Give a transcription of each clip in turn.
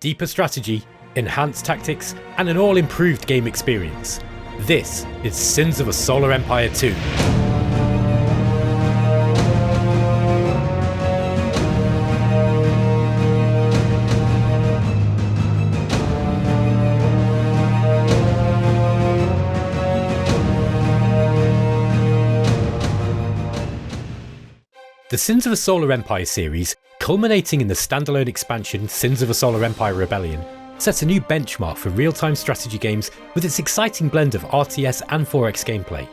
deeper strategy, enhanced tactics, and an all-improved game experience. This is Sins of a Solar Empire 2. The Sins of a Solar Empire series, culminating in the standalone expansion Sins of a Solar Empire Rebellion, sets a new benchmark for real-time strategy games with its exciting blend of RTS and 4X gameplay.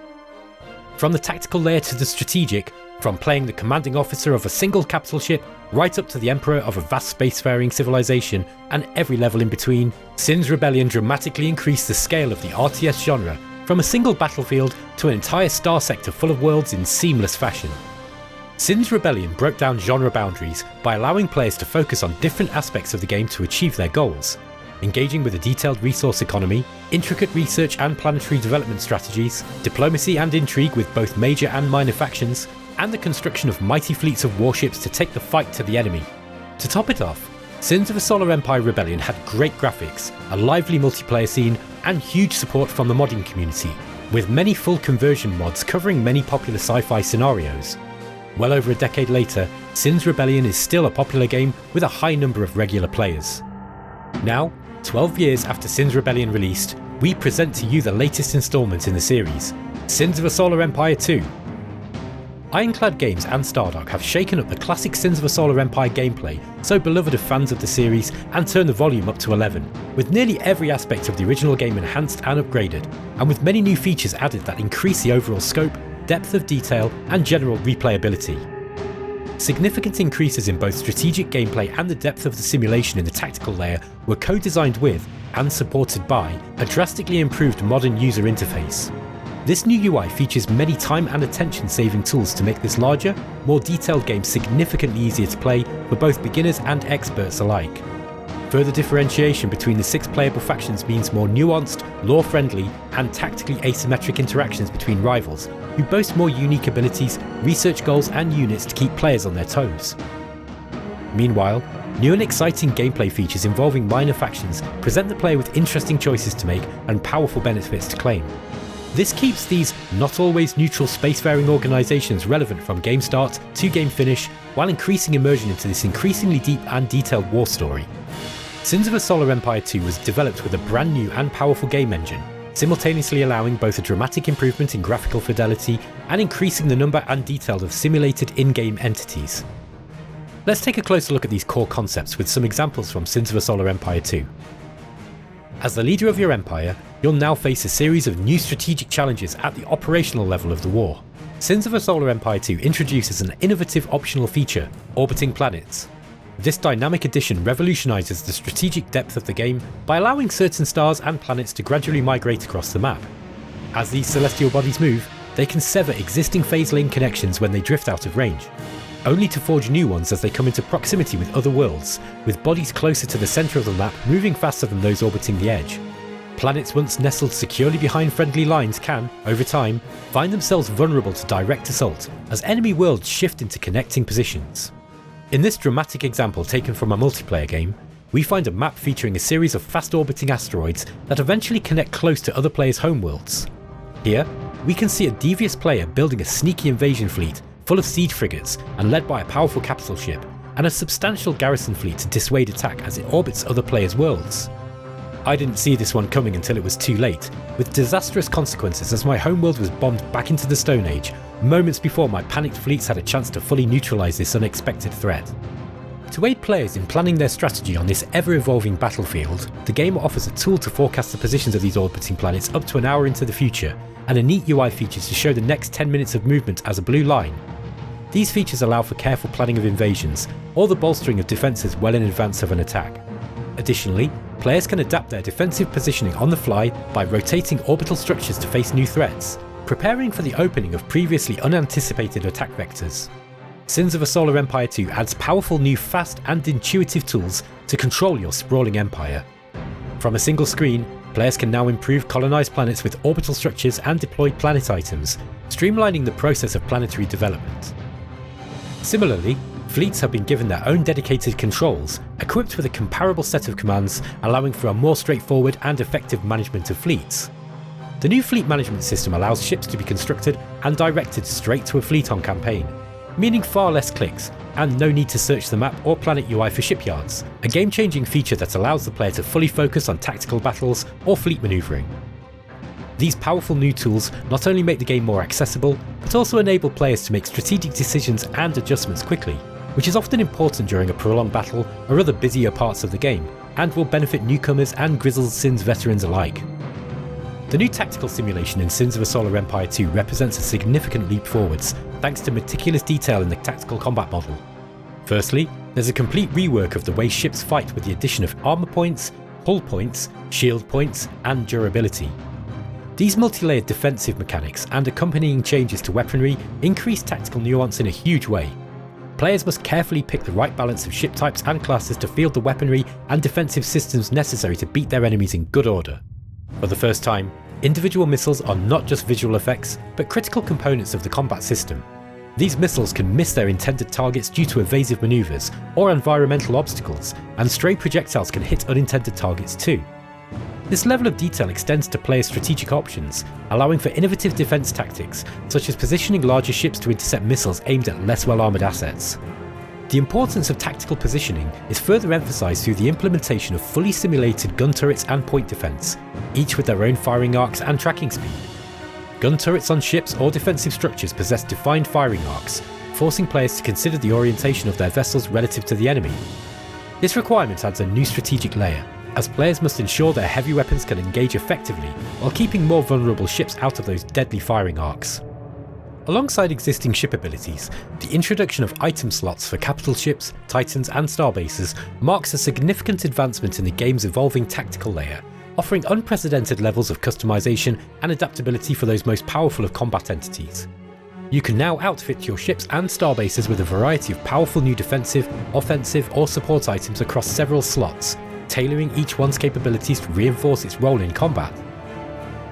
From the tactical layer to the strategic, from playing the commanding officer of a single capital ship right up to the emperor of a vast spacefaring civilization and every level in between, Sins Rebellion dramatically increased the scale of the RTS genre from a single battlefield to an entire star sector full of worlds in seamless fashion. Sins Rebellion broke down genre boundaries by allowing players to focus on different aspects of the game to achieve their goals, engaging with a detailed resource economy, intricate research and planetary development strategies, diplomacy and intrigue with both major and minor factions, and the construction of mighty fleets of warships to take the fight to the enemy. To top it off, Sins of a Solar Empire Rebellion had great graphics, a lively multiplayer scene, and huge support from the modding community, with many full conversion mods covering many popular sci-fi scenarios. Well over a decade later, Sins Rebellion is still a popular game with a high number of regular players. Now, 12 years after Sins Rebellion released, we present to you the latest instalment in the series, Sins of a Solar Empire 2. Ironclad Games and Stardock have shaken up the classic Sins of a Solar Empire gameplay, so beloved of fans of the series, and turned the volume up to 11, with nearly every aspect of the original game enhanced and upgraded, and with many new features added that increase the overall scope, depth of detail, and general replayability. Significant increases in both strategic gameplay and the depth of the simulation in the tactical layer were co-designed with, and supported by, a drastically improved modern user interface. This new UI features many time and attention saving tools to make this larger, more detailed game significantly easier to play for both beginners and experts alike. Further differentiation between the 6 playable factions means more nuanced, lore-friendly, and tactically asymmetric interactions between rivals, who boast more unique abilities, research goals, and units to keep players on their toes. Meanwhile, new and exciting gameplay features involving minor factions present the player with interesting choices to make and powerful benefits to claim. This keeps these not always neutral spacefaring organisations relevant from game start to game finish, while increasing immersion into this increasingly deep and detailed war story. Sins of a Solar Empire 2 was developed with a brand new and powerful game engine, simultaneously allowing both a dramatic improvement in graphical fidelity and increasing the number and detail of simulated in-game entities. Let's take a closer look at these core concepts with some examples from Sins of a Solar Empire 2. As the leader of your empire, you'll now face a series of new strategic challenges at the operational level of the war. Sins of a Solar Empire 2 introduces an innovative optional feature, orbiting planets. This dynamic addition revolutionises the strategic depth of the game by allowing certain stars and planets to gradually migrate across the map. As these celestial bodies move, they can sever existing phase lane connections when they drift out of range, only to forge new ones as they come into proximity with other worlds, with bodies closer to the centre of the map moving faster than those orbiting the edge. Planets once nestled securely behind friendly lines can, over time, find themselves vulnerable to direct assault as enemy worlds shift into connecting positions. In this dramatic example taken from a multiplayer game, we find a map featuring a series of fast-orbiting asteroids that eventually connect close to other players' homeworlds. Here, we can see a devious player building a sneaky invasion fleet full of siege frigates and led by a powerful capital ship, and a substantial garrison fleet to dissuade attack as it orbits other players' worlds. I didn't see this one coming until it was too late, with disastrous consequences as my homeworld was bombed back into the Stone Age, moments before my panicked fleets had a chance to fully neutralise this unexpected threat. To aid players in planning their strategy on this ever-evolving battlefield, the game offers a tool to forecast the positions of these orbiting planets up to an hour into the future, and a neat UI feature to show the next 10 minutes of movement as a blue line. These features allow for careful planning of invasions, or the bolstering of defences well in advance of an attack. Additionally, players can adapt their defensive positioning on the fly by rotating orbital structures to face new threats, preparing for the opening of previously unanticipated attack vectors. Sins of a Solar Empire 2 adds powerful new fast and intuitive tools to control your sprawling empire. From a single screen, players can now improve colonised planets with orbital structures and deployed planet items, streamlining the process of planetary development. Similarly, fleets have been given their own dedicated controls, equipped with a comparable set of commands, allowing for a more straightforward and effective management of fleets. The new fleet management system allows ships to be constructed and directed straight to a fleet on campaign, meaning far less clicks and no need to search the map or planet UI for shipyards, a game-changing feature that allows the player to fully focus on tactical battles or fleet manoeuvring. These powerful new tools not only make the game more accessible, but also enable players to make strategic decisions and adjustments quickly, which is often important during a prolonged battle or other busier parts of the game, and will benefit newcomers and Grizzled Sins veterans alike. The new tactical simulation in Sins of a Solar Empire 2 represents a significant leap forwards, thanks to meticulous detail in the tactical combat model. Firstly, there's a complete rework of the way ships fight with the addition of armour points, hull points, shield points, and durability. These multi-layered defensive mechanics and accompanying changes to weaponry increase tactical nuance in a huge way. Players must carefully pick the right balance of ship types and classes to field the weaponry and defensive systems necessary to beat their enemies in good order. For the first time, individual missiles are not just visual effects, but critical components of the combat system. These missiles can miss their intended targets due to evasive manoeuvres or environmental obstacles, and stray projectiles can hit unintended targets too. This level of detail extends to players' strategic options, allowing for innovative defense tactics, such as positioning larger ships to intercept missiles aimed at less well-armoured assets. The importance of tactical positioning is further emphasised through the implementation of fully simulated gun turrets and point defence, each with their own firing arcs and tracking speed. Gun turrets on ships or defensive structures possess defined firing arcs, forcing players to consider the orientation of their vessels relative to the enemy. This requirement adds a new strategic layer, as players must ensure their heavy weapons can engage effectively while keeping more vulnerable ships out of those deadly firing arcs. Alongside existing ship abilities, the introduction of item slots for capital ships, titans and starbases marks a significant advancement in the game's evolving tactical layer, offering unprecedented levels of customization and adaptability for those most powerful of combat entities. You can now outfit your ships and starbases with a variety of powerful new defensive, offensive or support items across several slots, tailoring each one's capabilities to reinforce its role in combat.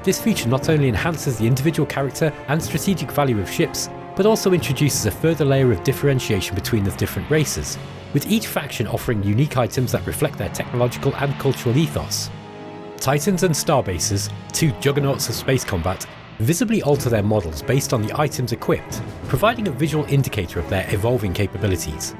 This feature not only enhances the individual character and strategic value of ships, but also introduces a further layer of differentiation between the different races, with each faction offering unique items that reflect their technological and cultural ethos. Titans and starbases, two juggernauts of space combat, visibly alter their models based on the items equipped, providing a visual indicator of their evolving capabilities.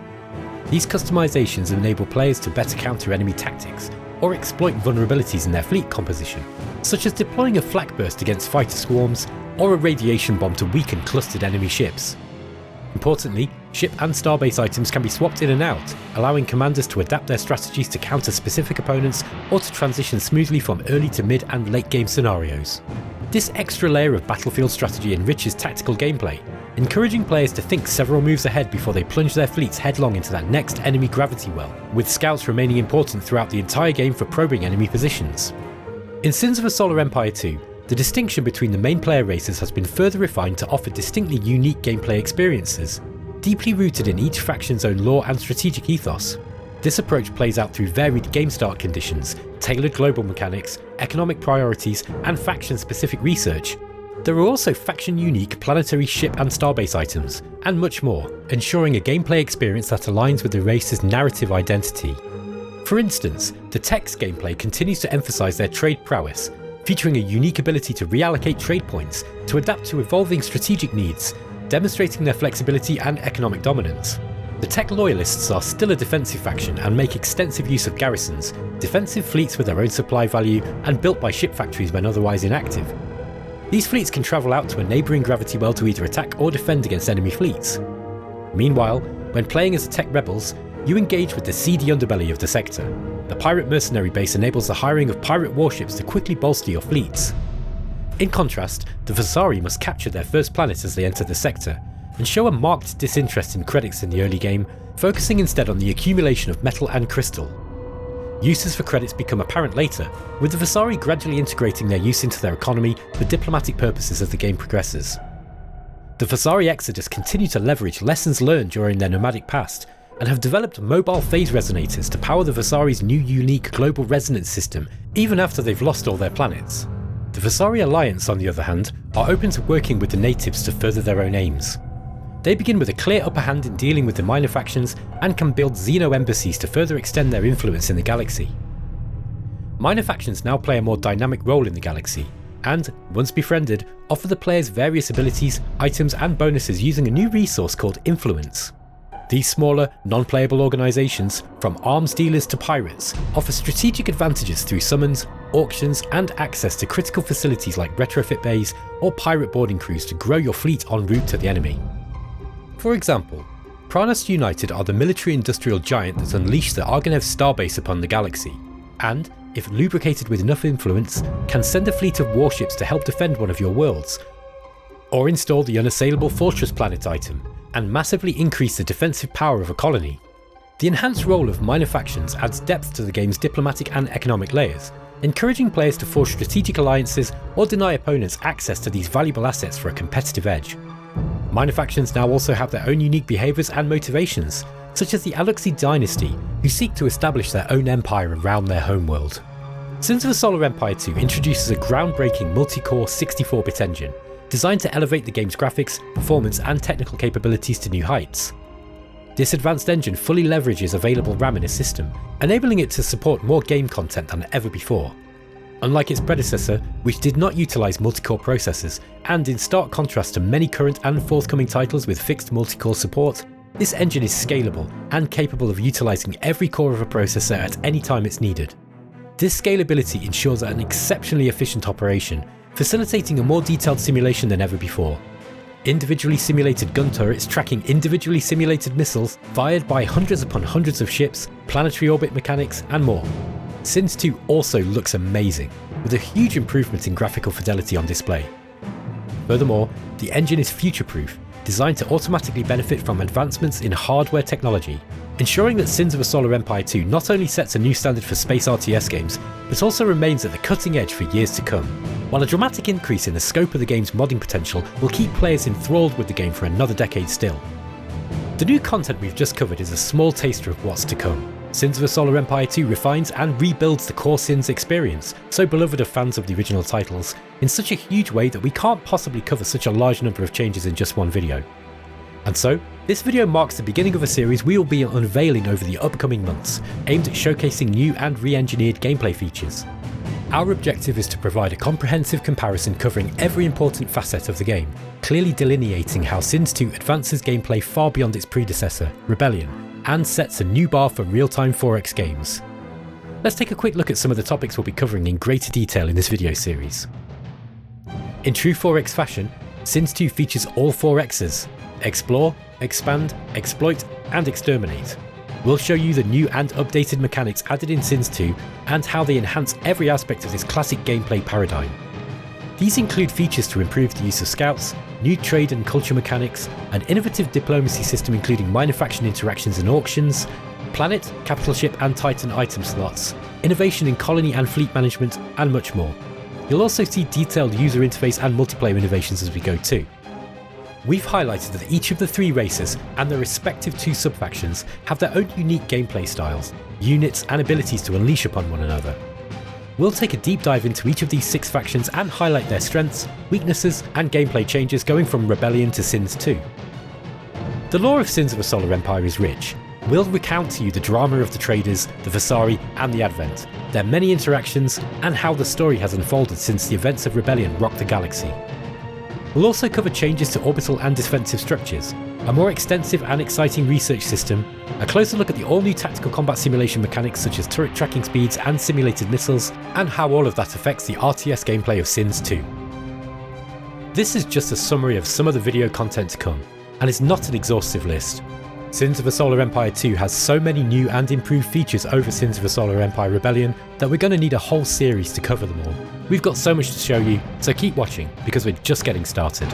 These customizations enable players to better counter enemy tactics or exploit vulnerabilities in their fleet composition, such as deploying a flak burst against fighter swarms or a radiation bomb to weaken clustered enemy ships. Importantly, ship and starbase items can be swapped in and out, allowing commanders to adapt their strategies to counter specific opponents or to transition smoothly from early to mid and late game scenarios. This extra layer of battlefield strategy enriches tactical gameplay, encouraging players to think several moves ahead before they plunge their fleets headlong into that next enemy gravity well, with scouts remaining important throughout the entire game for probing enemy positions. In Sins of a Solar Empire 2, the distinction between the main player races has been further refined to offer distinctly unique gameplay experiences, deeply rooted in each faction's own lore and strategic ethos. This approach plays out through varied game start conditions, tailored global mechanics, economic priorities, and faction-specific research. There are also faction-unique planetary ship and starbase items, and much more, ensuring a gameplay experience that aligns with the race's narrative identity. For instance, the Tech's gameplay continues to emphasise their trade prowess, featuring a unique ability to reallocate trade points to adapt to evolving strategic needs, demonstrating their flexibility and economic dominance. The Tech Loyalists are still a defensive faction and make extensive use of garrisons, defensive fleets with their own supply value and built by ship factories when otherwise inactive. These fleets can travel out to a neighbouring gravity well to either attack or defend against enemy fleets. Meanwhile, when playing as the Tech Rebels, you engage with the seedy underbelly of the sector. The pirate mercenary base enables the hiring of pirate warships to quickly bolster your fleets. In contrast, the Vasari must capture their first planet as they enter the sector, and show a marked disinterest in credits in the early game, focusing instead on the accumulation of metal and crystal. Uses for credits become apparent later, with the Vasari gradually integrating their use into their economy for diplomatic purposes as the game progresses. The Vasari Exodus continue to leverage lessons learned during their nomadic past, and have developed mobile phase resonators to power the Vasari's new unique global resonance system even after they've lost all their planets. The Vasari Alliance, on the other hand, are open to working with the natives to further their own aims. They begin with a clear upper hand in dealing with the minor factions and can build xeno-embassies to further extend their influence in the galaxy. Minor factions now play a more dynamic role in the galaxy, and, once befriended, offer the players various abilities, items and bonuses using a new resource called influence. These smaller, non-playable organisations, from arms dealers to pirates, offer strategic advantages through summons, auctions and access to critical facilities like retrofit bays or pirate boarding crews to grow your fleet en route to the enemy. For example, Pranas United are the military-industrial giant that unleashed the Argonev starbase upon the galaxy, and, if lubricated with enough influence, can send a fleet of warships to help defend one of your worlds, or install the unassailable Fortress Planet item, and massively increase the defensive power of a colony. The enhanced role of minor factions adds depth to the game's diplomatic and economic layers, encouraging players to forge strategic alliances or deny opponents access to these valuable assets for a competitive edge. Minor factions now also have their own unique behaviours and motivations, such as the Aluxi dynasty, who seek to establish their own empire around their homeworld. Sins of a Solar Empire 2 introduces a groundbreaking multi-core 64-bit engine, designed to elevate the game's graphics, performance and technical capabilities to new heights. This advanced engine fully leverages available RAM in its system, enabling it to support more game content than ever before. Unlike its predecessor, which did not utilise multi-core processors, and in stark contrast to many current and forthcoming titles with fixed multi-core support, this engine is scalable and capable of utilising every core of a processor at any time it's needed. This scalability ensures an exceptionally efficient operation, facilitating a more detailed simulation than ever before. Individually simulated gun turrets tracking individually simulated missiles fired by hundreds upon hundreds of ships, planetary orbit mechanics and more. Sins 2 also looks amazing, with a huge improvement in graphical fidelity on display. Furthermore, the engine is future-proof, designed to automatically benefit from advancements in hardware technology, ensuring that Sins of a Solar Empire 2 not only sets a new standard for space RTS games, but also remains at the cutting edge for years to come, while a dramatic increase in the scope of the game's modding potential will keep players enthralled with the game for another decade still. The new content we've just covered is a small taster of what's to come. Sins of a Solar Empire 2 refines and rebuilds the core Sins experience, so beloved of fans of the original titles, in such a huge way that we can't possibly cover such a large number of changes in just one video. And so, this video marks the beginning of a series we will be unveiling over the upcoming months, aimed at showcasing new and re-engineered gameplay features. Our objective is to provide a comprehensive comparison covering every important facet of the game, clearly delineating how Sins 2 advances gameplay far beyond its predecessor, Rebellion, and sets a new bar for real-time 4X games. Let's take a quick look at some of the topics we'll be covering in greater detail in this video series. In true 4X fashion, Sins 2 features all 4Xs: Explore, Expand, Exploit, and Exterminate. We'll show you the new and updated mechanics added in Sins 2 and how they enhance every aspect of this classic gameplay paradigm. These include features to improve the use of scouts, new trade and culture mechanics, an innovative diplomacy system including minor faction interactions and auctions, planet, capital ship and titan item slots, innovation in colony and fleet management, and much more. You'll also see detailed user interface and multiplayer innovations as we go too. We've highlighted that each of the three races and their respective two sub-factions have their own unique gameplay styles, units and abilities to unleash upon one another. We'll take a deep dive into each of these 6 factions and highlight their strengths, weaknesses and gameplay changes going from Rebellion to Sins 2. The lore of Sins of a Solar Empire is rich. We'll recount to you the drama of the Traders, the Vasari and the Advent, their many interactions and how the story has unfolded since the events of Rebellion rocked the galaxy. We'll also cover changes to orbital and defensive structures, a more extensive and exciting research system, a closer look at the all-new tactical combat simulation mechanics such as turret tracking speeds and simulated missiles, and how all of that affects the RTS gameplay of Sins 2. This is just a summary of some of the video content to come, and it's not an exhaustive list. Sins of a Solar Empire 2 has so many new and improved features over Sins of a Solar Empire Rebellion that we're going to need a whole series to cover them all. We've got so much to show you, so keep watching because we're just getting started.